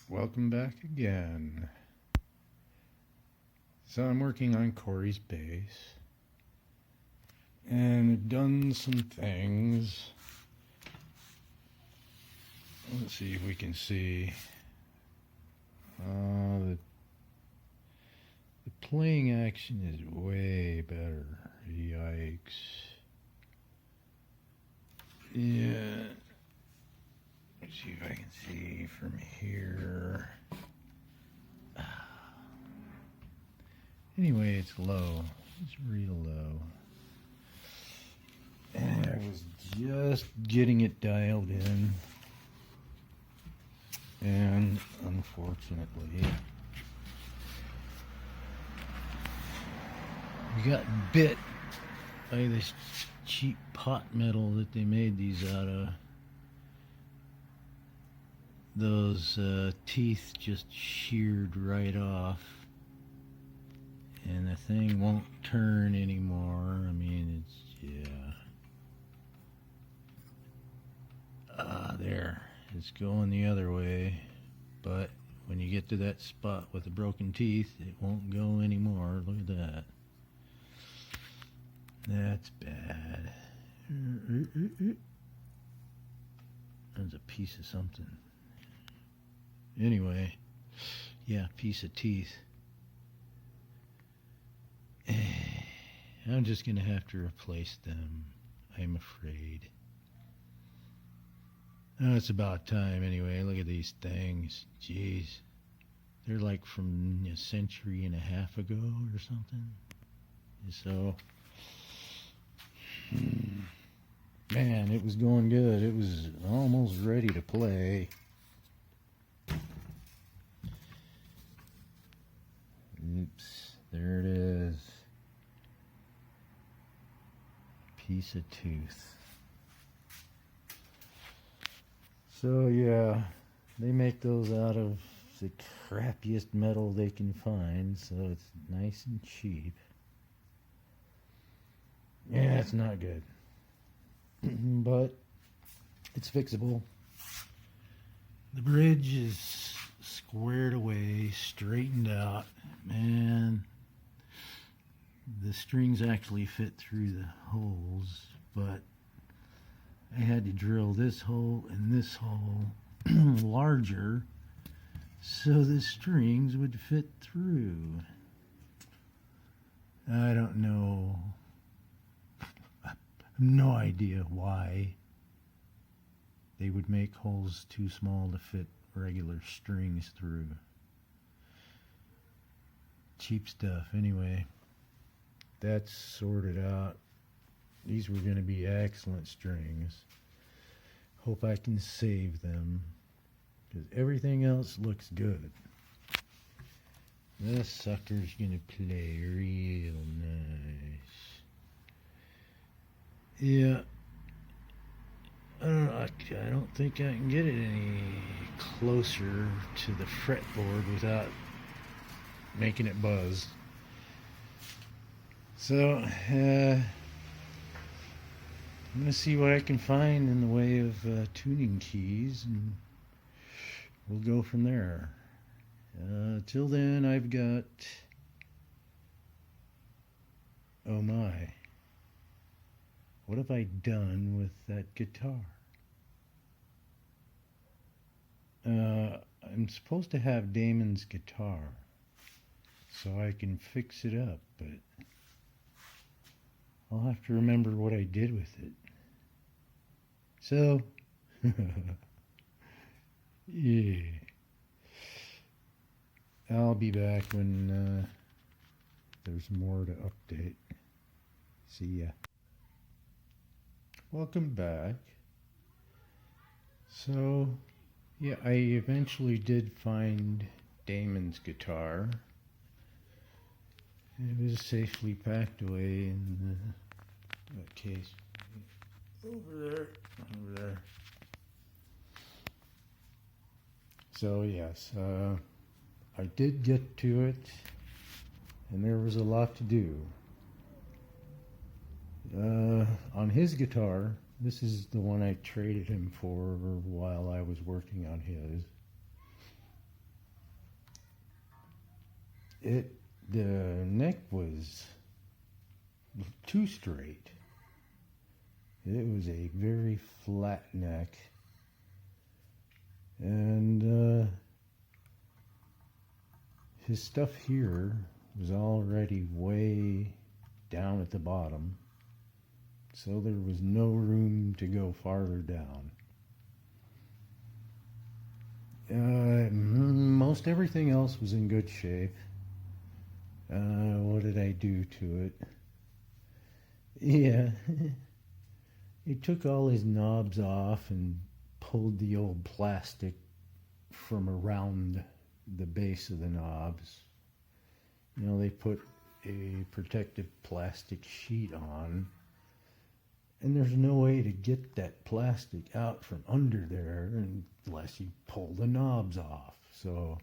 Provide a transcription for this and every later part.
Welcome back again. So I'm working on Corey's bass and I've done some things. Let's see if we can see. The playing action is way better. Yikes. Yeah. Let's see if I can see from here. Anyway, it's low. It's real low. And I was just getting it dialed in. And unfortunately, we got bit by this cheap pot metal that they made these out of. Those teeth just sheared right off. And the thing won't turn anymore. I mean, it's, yeah. There. It's going the other way. But when you get to that spot with the broken teeth, it won't go anymore. Look at that. That's bad. There's a piece of something. Anyway, yeah, piece of teeth. I'm just going to have to replace them, I'm afraid. Oh, it's about time anyway. Look at these things. Jeez. They're like from a century and a half ago or something. So, man, it was going good. It was almost ready to play. Oops, there it is. Piece of tooth. So yeah, they make those out of the crappiest metal they can find, so it's nice and cheap. Yeah, it's not good. But it's fixable. The bridge is squared away, straightened out. Man, the strings actually fit through the holes, but I had to drill this hole and this hole larger so the strings would fit through. I don't know. I have no idea why they would make holes too small to fit regular strings through. Cheap stuff. Anyway, that's sorted out. These were going to be excellent strings. Hope I can save them, because everything else looks good. This sucker's going to play real nice. Yeah. I don't think I can get it any closer to the fretboard without making it buzz. So, I'm going to see what I can find in the way of tuning keys, and we'll go from there. Till then, I've got... Oh my. What have I done with that guitar? I'm supposed to have Damon's guitar, so I can fix it up, but I'll have to remember what I did with it. So, yeah. I'll be back when there's more to update. See ya. Welcome back. So, yeah, I eventually did find Damon's guitar. It was safely packed away in the case. Over there. So yes, I did get to it, and there was a lot to do. On his guitar, this is the one I traded him for while I was working on his. the neck was too straight. It was a very flat neck, and his stuff here was already way down at the bottom, so there was no room to go farther down. Most everything else was in good shape. What did I do to it? Yeah, he took all his knobs off and pulled the old plastic from around the base of the knobs. You know, they put a protective plastic sheet on, and there's no way to get that plastic out from under there unless you pull the knobs off. So,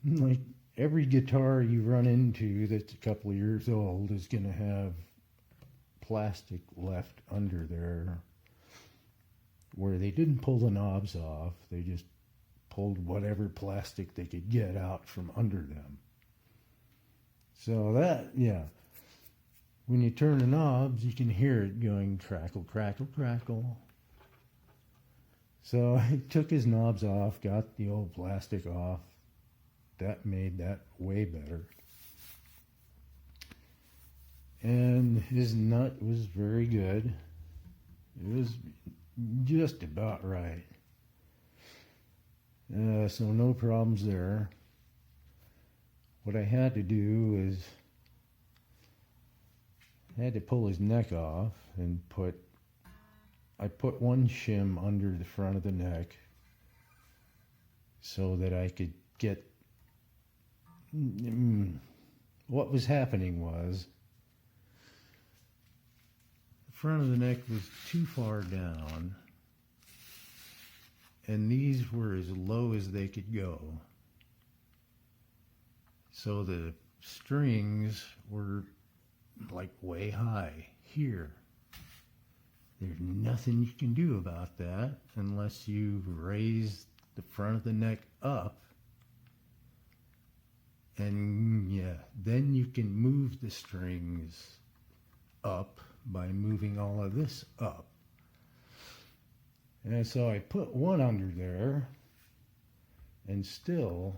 like every guitar you run into that's a couple of years old is going to have plastic left under there where they didn't pull the knobs off. They just pulled whatever plastic they could get out from under them. So that, yeah, when you turn the knobs, you can hear it going crackle, crackle, crackle. So I took his knobs off, got the old plastic off. That made that way better. And his nut was very good. It was just about right. So no problems there. What I had to do is I had to pull his neck off and I put one shim under the front of the neck so that I could get what was happening was the front of the neck was too far down and these were as low as they could go. So the strings were like way high here. There's nothing you can do about that unless you raise the front of the neck up. And yeah, then you can move the strings up by moving all of this up. And so I put one under there, and still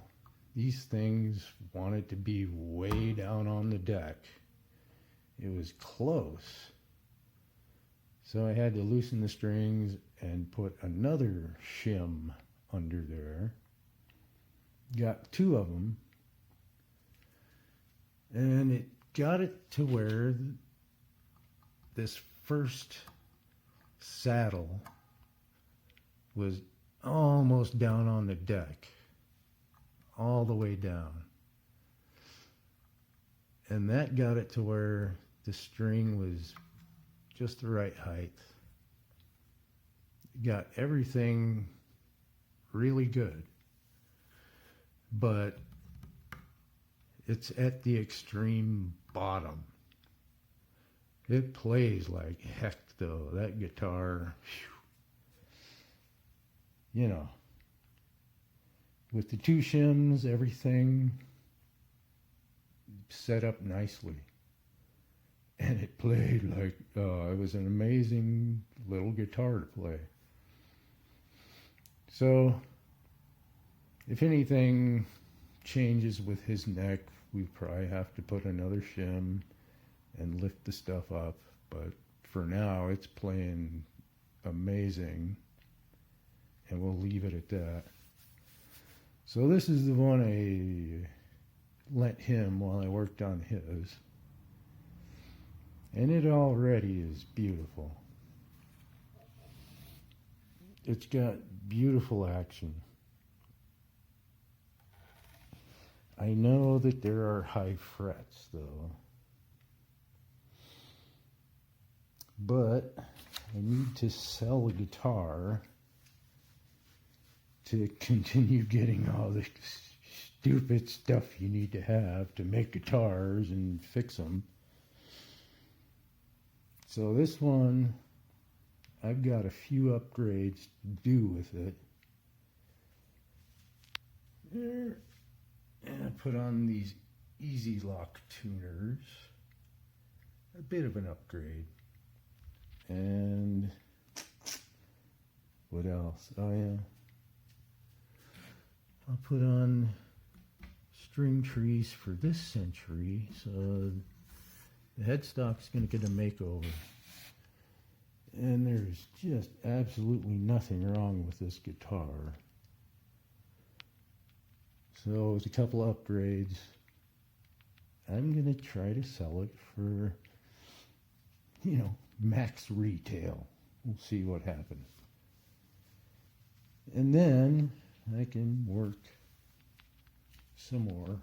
these things wanted to be way down on the deck. It was close. So I had to loosen the strings and put another shim under there. Got two of them. And it got it to where this first saddle was almost down on the deck, all the way down. And that got it to where the string was just the right height. Got everything really good. But it's at the extreme bottom. It plays like heck though. That guitar, whew, you know, with the two shims, everything set up nicely. And it played like, it was an amazing little guitar to play. So, if anything changes with his neck, we probably have to put another shim and lift the stuff up. But for now, it's playing amazing. And we'll leave it at that. So this is the one I lent him while I worked on his. And it already is beautiful. It's got beautiful action. I know that there are high frets though. But I need to sell a guitar to continue getting all the stupid stuff you need to have to make guitars and fix them. So this one, I've got a few upgrades to do with it. There, and put on these Easy Lock tuners. A bit of an upgrade. And what else? Oh yeah. I'll put on string trees for this century, so the headstock's going to get a makeover. And there's just absolutely nothing wrong with this guitar. So with a couple upgrades, I'm going to try to sell it for, max retail. We'll see what happens. And then I can work some more.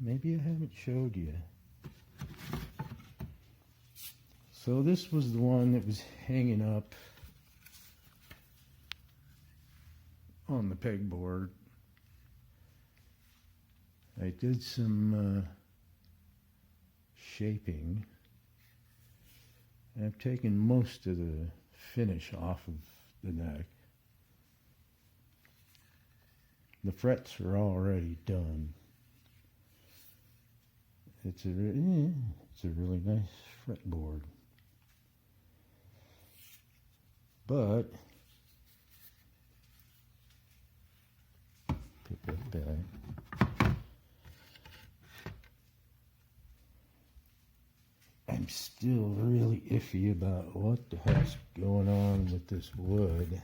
Maybe I haven't showed you. So this was the one that was hanging up on the pegboard. I did some shaping. I've taken most of the finish off of the neck. The frets are already done. It's a really nice fretboard. But put that back. I'm still really iffy about what the heck's going on with this wood.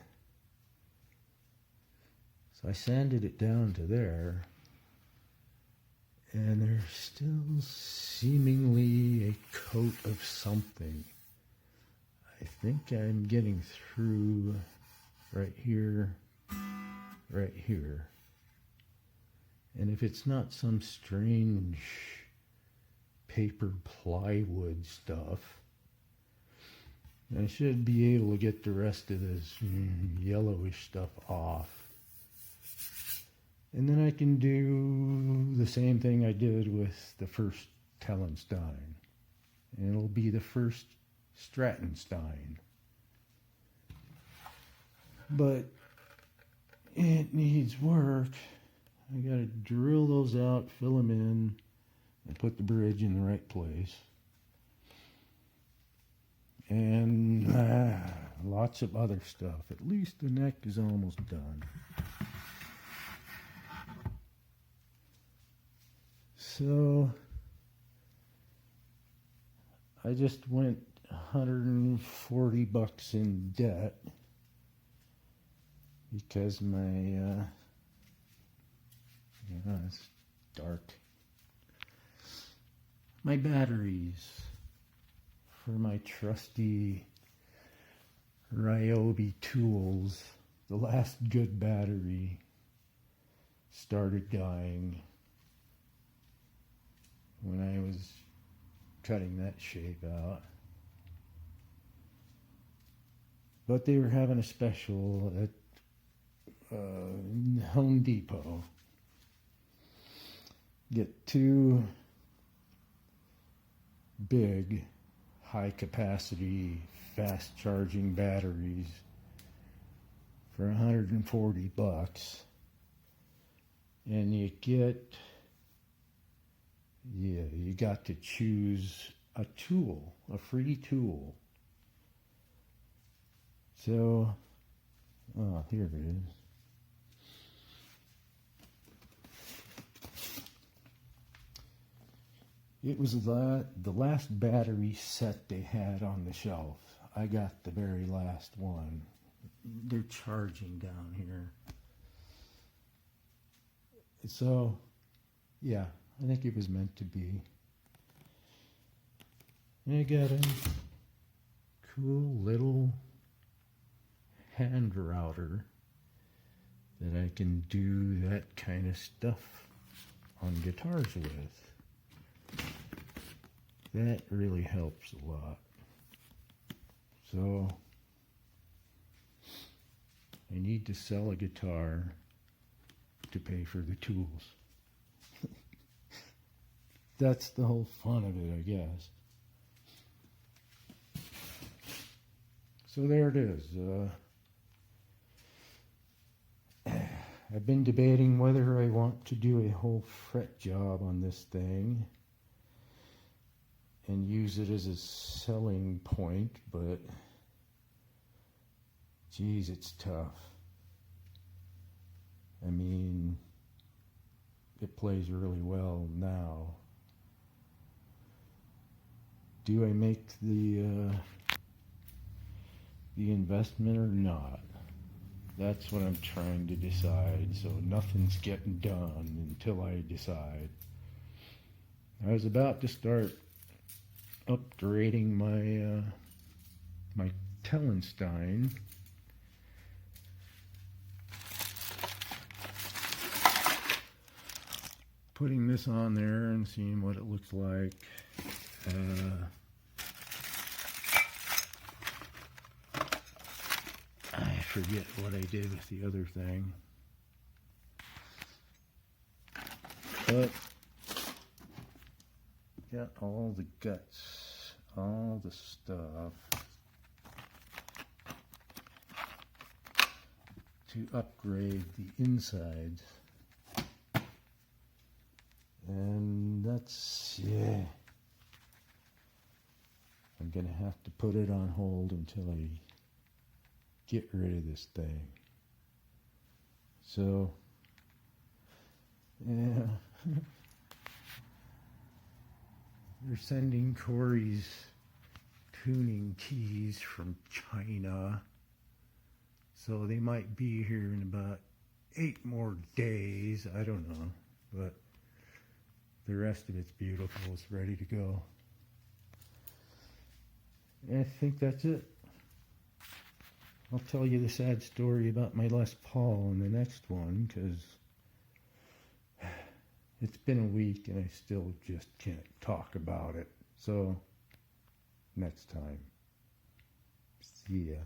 So I sanded it down to there, and there's still seemingly a coat of something. I think I'm getting through right here. And if it's not some strange paper plywood stuff, I should be able to get the rest of this yellowish stuff off. And then I can do the same thing I did with the first Tellenstein. And it'll be the first Strattenstein. But it needs work. I gotta drill those out, fill them in, and put the bridge in the right place. And lots of other stuff. At least the neck is almost done. So I just went $140 in debt because my it's dark. My batteries for my trusty Ryobi tools, the last good battery started dying when I was cutting that shape out. But they were having a special at Home Depot. Get two big, high capacity, fast charging batteries for $140. And you get, you got to choose a tool, a free tool. So, here it is. It was the last battery set they had on the shelf. I got the very last one. They're charging down here. So, yeah, I think it was meant to be. And I got a cool little hand router that I can do that kind of stuff on guitars with. That really helps a lot. So I need to sell a guitar to pay for the tools. That's the whole fun of it, I guess. So there it is. I've been debating whether I want to do a whole fret job on this thing and use it as a selling point, but geez, it's tough. I mean, it plays really well now. Do I make the investment or not? That's what I'm trying to decide, so nothing's getting done until I decide. I was about to start upgrading my my Tellenstein. Putting this on there and seeing what it looks like. I forget what I did with the other thing. But got all the guts, all the stuff to upgrade the insides. And that's, yeah. I'm gonna have to put it on hold until I get rid of this thing. So, yeah. They're sending Corey's tuning keys from China. So they might be here in about 8 more days. I don't know. But the rest of it's beautiful. It's ready to go. And I think that's it. I'll tell you the sad story about my Les Paul in the next one, because it's been a week and I still just can't talk about it. So, next time. See ya.